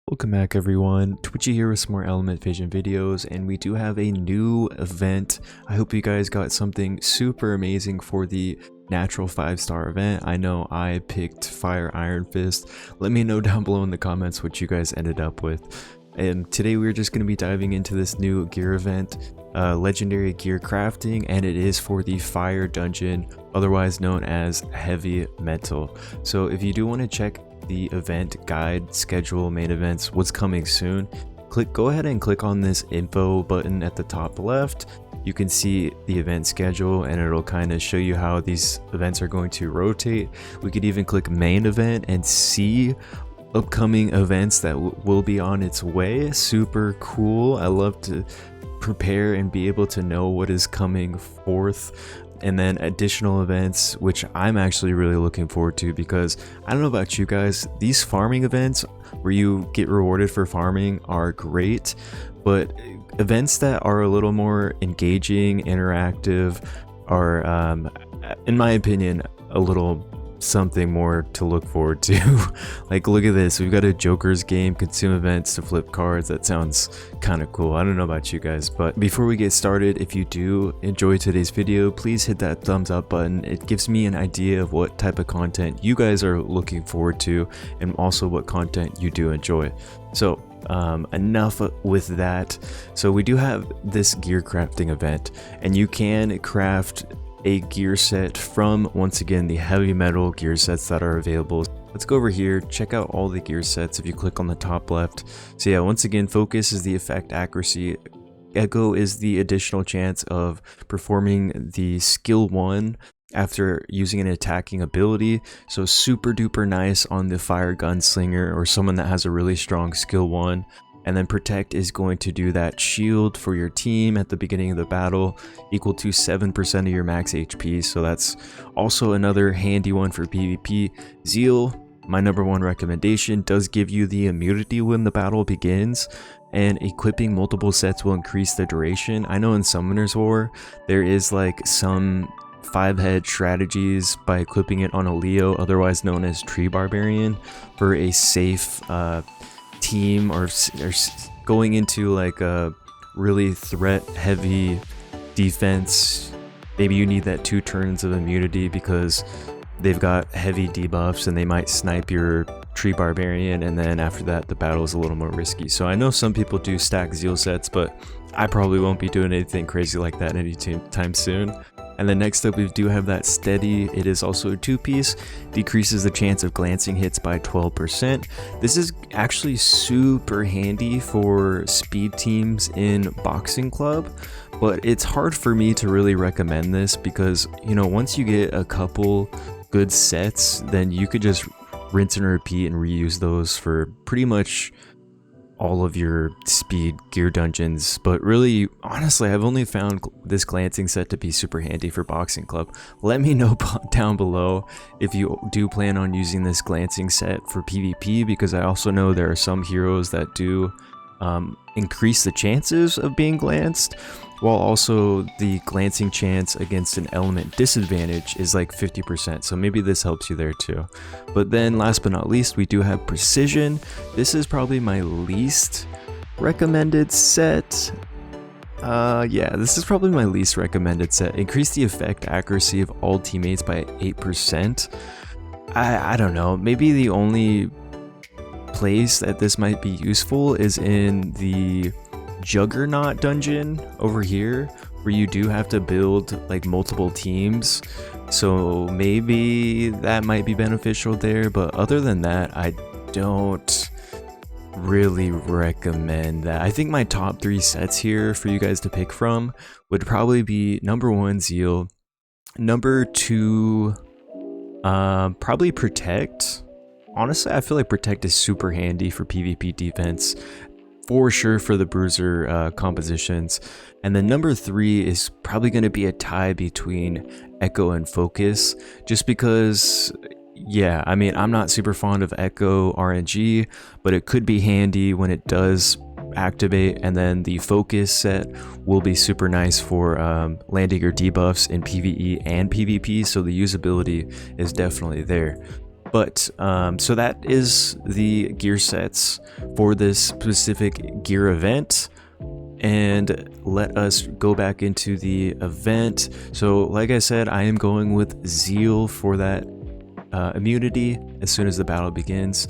Welcome back everyone, Twitchy here with some more Element Fission videos, and we do have a new event. I hope you guys got something super amazing for the natural 5-star event. I know I picked Fire Iron Fist. Let me know down below in the comments what you guys ended up with. And today we're just going to be diving into this new gear event, legendary gear crafting, and it is for the Fire Dungeon, otherwise known as Heavy Metal. So if you do want to check the event guide, schedule, main events, what's coming soon, go ahead and click on this info button at the top left. You can see the event schedule and it'll kind of show you how these events are going to rotate. We could even click main event and see upcoming events that will be on its way. Super cool. I love to prepare and be able to know what is coming forth. And then additional events, which I'm actually really looking forward to, because I don't know about you guys, these farming events where you get rewarded for farming are great, but events that are a little more engaging, interactive, are in my opinion a little something more to look forward to. Like, look at this, we've got a Joker's game, consume events to flip cards. That sounds kind of cool. I don't know about you guys, but before we get started, if you do enjoy today's video, please hit that thumbs up button. It gives me an idea of what type of content you guys are looking forward to, and also what content you do enjoy. So enough with that. So we do have this gear crafting event, and you can craft a gear set from, once again, the heavy metal gear sets that are available. Let's go over here, check out all the gear sets if you click on the top left. So yeah, once again, focus is the effect accuracy, echo is the additional chance of performing the skill 1 after using an attacking ability. So super duper nice on the fire gunslinger or someone that has a really strong skill 1. And then protect is going to do that shield for your team at the beginning of the battle, equal to 7% of your max HP. So that's also another handy one for PvP. Zeal, my #1 recommendation, does give you the immunity when the battle begins, and equipping multiple sets will increase the duration. I know in Summoner's War there is like some 5-head strategies by equipping it on a Leo, otherwise known as Tree Barbarian, for a safe team, or going into like a really threat heavy defense. Maybe you need that 2 turns of immunity because they've got heavy debuffs and they might snipe your Tree Barbarian, and then after that the battle is a little more risky. So I know some people do stack Zeal sets, but I probably won't be doing anything crazy like that anytime soon. And then next up, we do have that steady. It is also a 2-piece, decreases the chance of glancing hits by 12%. This is actually super handy for speed teams in Boxing Club, but it's hard for me to really recommend this because, you know, once you get a couple good sets, then you could just rinse and repeat and reuse those for pretty much all of your speed gear dungeons. But really, honestly, I've only found this glancing set to be super handy for Boxing Club. Let me know down below if you do plan on using this glancing set for PvP, because I also know there are some heroes that do increase the chances of being glanced, while also the glancing chance against an element disadvantage is like 50%, so maybe this helps you there too. But then last but not least, we do have Precision. This is probably my least recommended set. Yeah, this is probably my least recommended set. Increase the effect accuracy of all teammates by 8%. I don't know, maybe the only place that this might be useful is in the Juggernaut dungeon over here, where you do have to build like multiple teams, so maybe that might be beneficial there. But other than that, I don't really recommend that. I think my top 3 sets here for you guys to pick from would probably be #1 Zeal, #2 probably Protect. Honestly, I feel like Protect is super handy for PvP defense, for sure, for the bruiser compositions. And then #3 is probably going to be a tie between Echo and Focus, just because, yeah, I mean, I'm not super fond of Echo RNG, but it could be handy when it does activate. And then the Focus set will be super nice for landing your debuffs in PvE and PvP, so the usability is definitely there. But so that is the gear sets for this specific gear event. And let us go back into the event. So like I said, I am going with Zeal for that immunity as soon as the battle begins.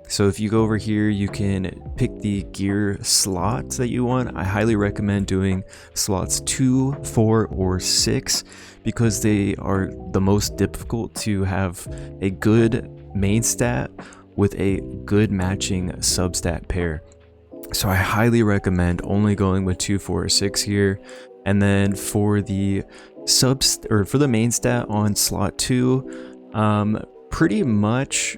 So if you go over here, you can pick the gear slots that you want. I highly recommend doing slots 2, 4, or 6 because they are the most difficult to have a good main stat with a good matching substat pair. So I highly recommend only going with 2, 4, or 6 here. And then for the for the main stat on slot 2, pretty much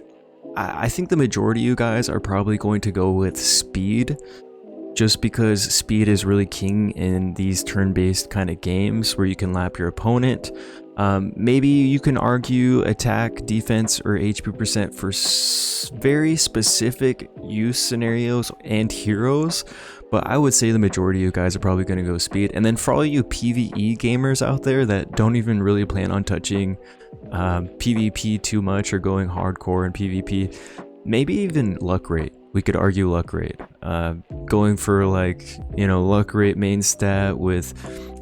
I think the majority of you guys are probably going to go with speed, just because speed is really king in these turn-based kind of games where you can lap your opponent. Maybe you can argue attack, defense, or HP percent for very specific use scenarios and heroes, but I would say the majority of you guys are probably going to go speed. And then for all you PvE gamers out there that don't even really plan on touching PvP too much or going hardcore in PvP, maybe even luck rate. We could argue luck rate. Going for like, you know, luck rate main stat with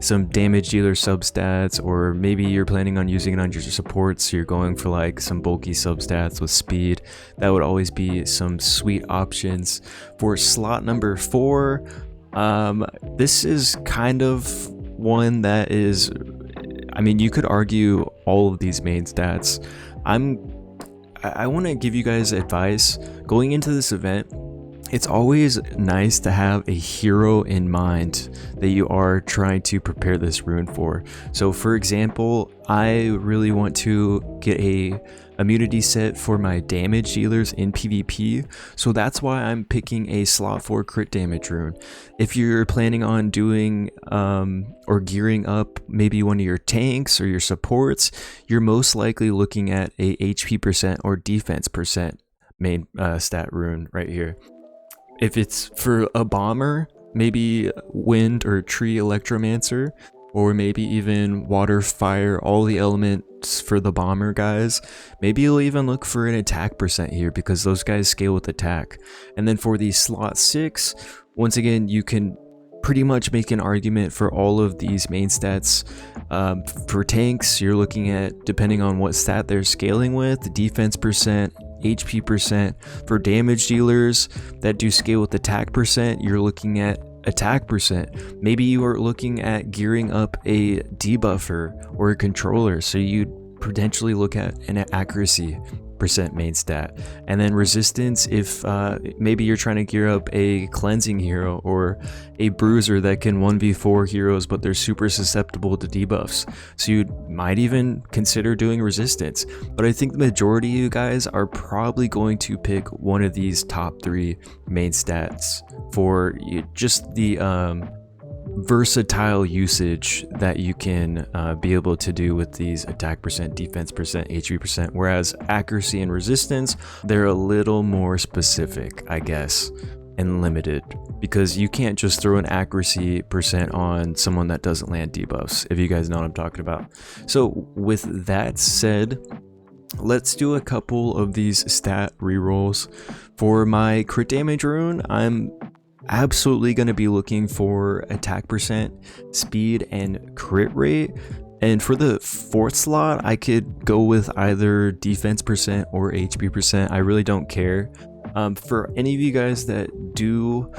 some damage dealer substats, or maybe you're planning on using it on your supports, so you're going for like some bulky substats with speed. That would always be some sweet options. For slot number 4, this is kind of one that is, I mean, you could argue all of these main stats. I want to give you guys advice going into this event. It's always nice to have a hero in mind that you are trying to prepare this rune for. So for example, I really want to get a immunity set for my damage dealers in PvP, so that's why I'm picking a slot 4 crit damage rune. If you're planning on doing or gearing up maybe one of your tanks or your supports, you're most likely looking at a HP percent or defense percent main stat rune right here. If it's for a bomber, maybe wind or tree electromancer, or maybe even water, fire, all the elements for the bomber guys. Maybe you'll even look for an attack percent here because those guys scale with attack. And then for the slot 6, once again, you can pretty much make an argument for all of these main stats. For tanks, you're looking at, depending on what stat they're scaling with, defense percent, HP percent. For damage dealers that do scale with attack percent, you're looking at attack percent. Maybe you are looking at gearing up a debuffer or a controller, so you'd potentially look at an accuracy percent main stat. And then resistance, if maybe you're trying to gear up a cleansing hero or a bruiser that can 1v4 heroes, but they're super susceptible to debuffs, so you might even consider doing resistance. But I think the majority of you guys are probably going to pick one of these top 3 main stats for just the versatile usage that you can be able to do with these attack percent, defense percent, HP percent, whereas accuracy and resistance, they're a little more specific, I guess, and limited, because you can't just throw an accuracy percent on someone that doesn't land debuffs, if you guys know what I'm talking about. So with that said, let's do a couple of these stat rerolls. For my crit damage rune, I'm absolutely going to be looking for attack percent, speed, and crit rate. And for the 4th slot, I could go with either defense percent or HP percent. I really don't care. For any of you guys that do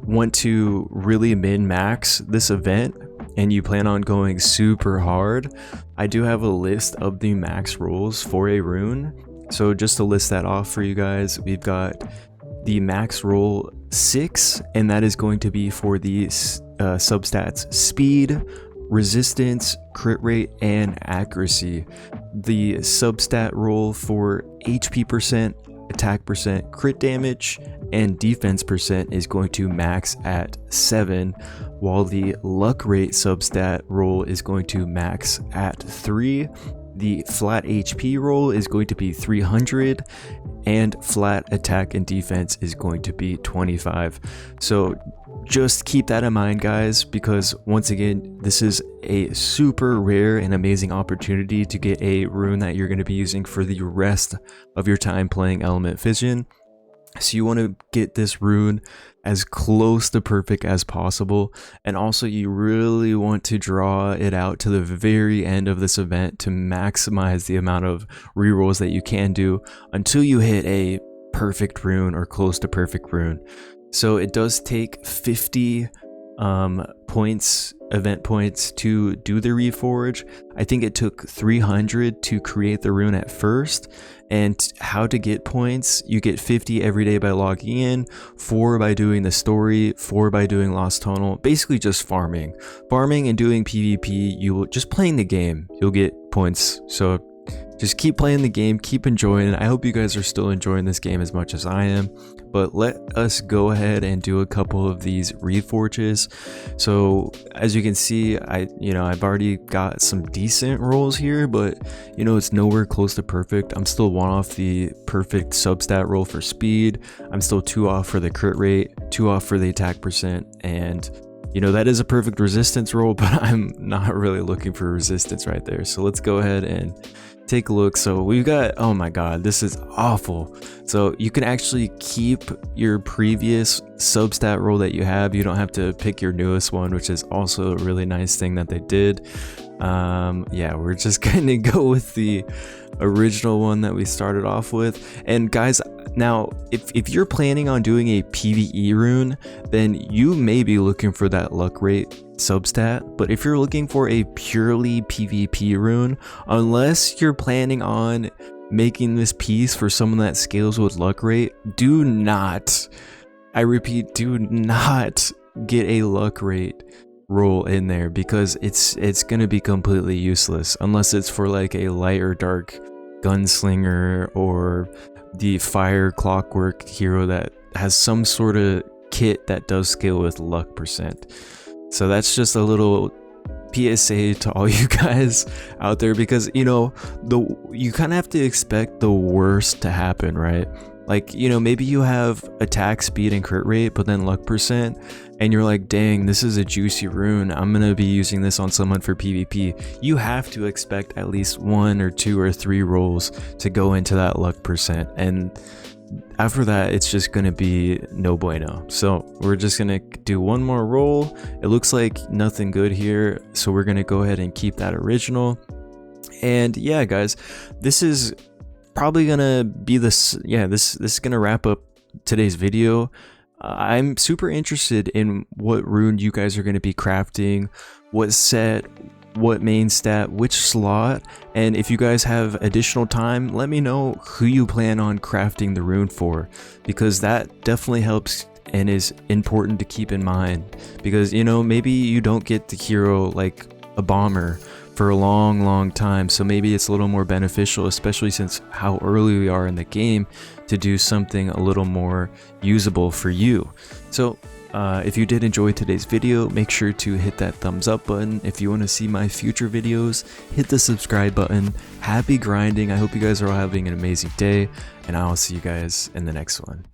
want to really min-max this event and you plan on going super hard, I do have a list of the max rolls for a rune. So just to list that off for you guys, we've got the max roll 6, and that is going to be for the substats speed, resistance, crit rate, and accuracy. The substat roll for HP percent, attack percent, crit damage, and defense percent is going to max at 7, while the luck rate substat roll is going to max at 3. The flat HP roll is going to be 300, and flat attack and defense is going to be 25. So just keep that in mind, guys, because once again, this is a super rare and amazing opportunity to get a rune that you're going to be using for the rest of your time playing Element Fission. So you want to get this rune as close to perfect as possible, and also you really want to draw it out to the very end of this event to maximize the amount of rerolls that you can do until you hit a perfect rune or close to perfect rune. So it does take 50 points, event points, to do the reforge. I think it took 300 to create the rune at first. And how to get points: you get 50 every day by logging in, 4 by doing the story, 4 by doing Lost Tunnel. Basically just farming and doing PvP. You will just playing the game, you'll get points. So just keep playing the game, keep enjoying it. I hope you guys are still enjoying this game as much as I am. But let us go ahead and do a couple of these reforges. So as you can see, I've already got some decent rolls here, but it's nowhere close to perfect. I'm still 1 off the perfect substat roll for speed. I'm still 2 off for the crit rate, 2 off for the attack percent, and that is a perfect resistance roll, but I'm not really looking for resistance right there. So let's go ahead and take a look. So we've got, oh my god, this is awful. So you can actually keep your previous substat roll that you have. You don't have to pick your newest one, which is also a really nice thing that they did. Yeah, we're just gonna go with the original one that we started off with. And guys, now if you're planning on doing a PvE rune, then you may be looking for that luck rate substat. But if you're looking for a purely PvP rune, unless you're planning on making this piece for someone that scales with luck rate, do not, I repeat, do not get a luck rate roll in there, because it's gonna be completely useless unless it's for like a light or dark gunslinger or the fire clockwork hero that has some sort of kit that does scale with luck percent. So that's just a little PSA to all you guys out there, because you kind of have to expect the worst to happen, right? Like, maybe you have attack speed and crit rate, but then luck percent, and you're like, dang, this is a juicy rune, I'm gonna be using this on someone for PvP. You have to expect at least 1 or 2 or 3 rolls to go into that luck percent, and after that it's just gonna be no bueno. So we're just gonna do 1 more roll. It looks like nothing good here, so we're gonna go ahead and keep that original. And yeah, guys, this is probably gonna be this is gonna wrap up today's video. I'm super interested in what rune you guys are going to be crafting, what set, what main stat, which slot, and if you guys have additional time, let me know who you plan on crafting the rune for, because that definitely helps and is important to keep in mind. Because maybe you don't get the hero like a bomber for a long time, so maybe it's a little more beneficial, especially since how early we are in the game, to do something a little more usable for you. So if you did enjoy today's video, make sure to hit that thumbs up button. If you want to see my future videos, hit the subscribe button. Happy grinding. I hope you guys are all having an amazing day, and I'll see you guys in the next one.